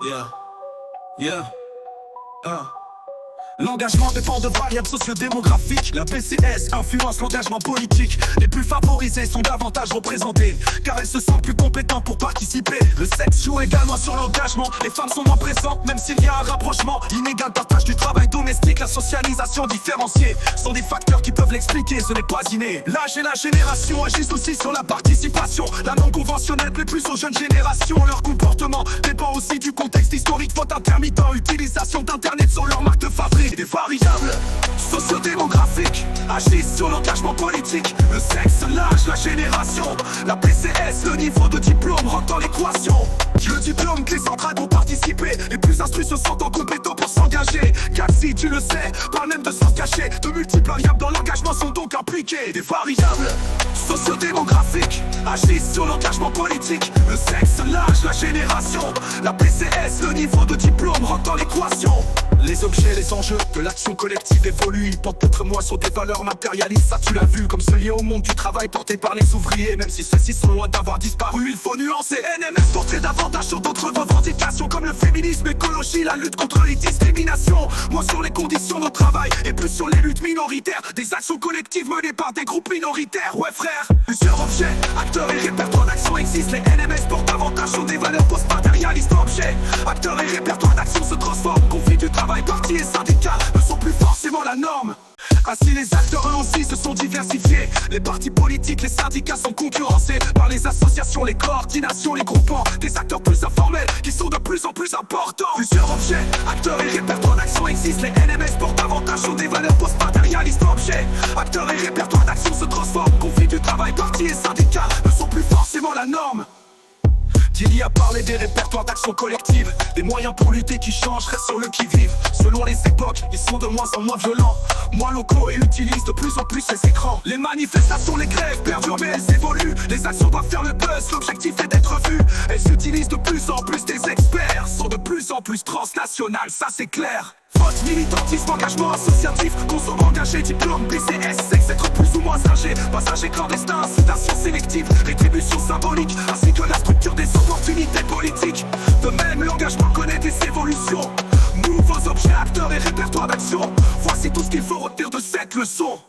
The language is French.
Yeah, yeah, ah. L'engagement dépend de variables sociodémographiques. La PCS influence l'engagement politique. Les plus favorisés sont davantage représentés, car elles se sentent plus compétentes pour participer. Le sexe joue également sur l'engagement. Les femmes sont moins présentes, même s'il y a un rapprochement. Inégal partage du travail domestique, la socialisation différenciée sont des facteurs qui peuvent l'expliquer, ce n'est pas inné. L'âge et la génération agissent aussi sur la participation. La non conventionnelle plaît plus aux jeunes générations. Leur comportement dépend aussi du contexte historique. Vote intermittent, utilisation d'internet sont leurs marques de fabrique. Des variables sociodémographiques agissent sur l'engagement politique. Le sexe, l'âge, la génération. La PCS, le niveau de diplôme rentre dans l'équation. Le diplôme que les centrales vont participer. Les plus instruits se sentent compétents pour s'engager. Car si tu le sais, parle même de sens caché. De multiples variables dans l'engagement sont donc impliquées. Des variables sociodémographiques agissent sur l'engagement politique. Le sexe, l'âge, la génération. La PCS, le niveau de diplôme rentre dans l'équation. Les objets, les enjeux de l'action collective évoluent. Ils portent peut-être moins sur des valeurs matérialistes, ça tu l'as vu, comme ceux liés au monde du travail porté par les ouvriers. Même si ceux-ci sont loin d'avoir disparu, il faut nuancer. NMS porterait davantage sur d'autres revendications, comme le féminisme, l'écologie, la lutte contre les discriminations. Moins sur les conditions de travail et plus sur les luttes minoritaires. Des actions collectives menées par des groupes minoritaires. Ouais frère, plusieurs objets, acteurs et répertoires d'action existent. Les NMS portent davantage sur des valeurs post-matérialistes. Objets, acteurs et répertoires d'action se transforment. Conflit du travail, partis et syndicats ne sont plus forcément la norme. Ainsi les acteurs eux aussi se sont diversifiés. Les partis politiques, les syndicats sont concurrencés par les associations, les coordinations, les groupements. Des acteurs plus informels qui sont de plus en plus importants. Plusieurs objets, acteurs et répertoires d'action existent. Les NMS portent davantage sur des valeurs post-matérialistes. Objets, acteurs et répertoires d'action se transforment. Conflit du travail, partis et syndicats ne sont plus forcément la norme. Il y a parlé des répertoires d'action collective, des moyens pour lutter qui changent, restent sur le qui-vive. Selon les époques, ils sont de moins en moins violents, moins locaux et utilisent de plus en plus les écrans. Les manifestations, les grèves perdurent mais elles évoluent. Les actions doivent faire le buzz, l'objectif est d'être vu. Elles utilisent de plus en plus des experts, sont de plus en plus transnationales, ça c'est clair. Vote, militantisme, engagement associatif, consomme engagé, diplôme, PCS, sexe, être plus ou moins âgé, passage clandestin, incitation sélective, rétribution symbolique, ainsi que la structure des opportunités politiques. De même, l'engagement connaît des évolutions. Nouveaux objets, acteurs et répertoires d'action. Voici tout ce qu'il faut retenir de cette leçon.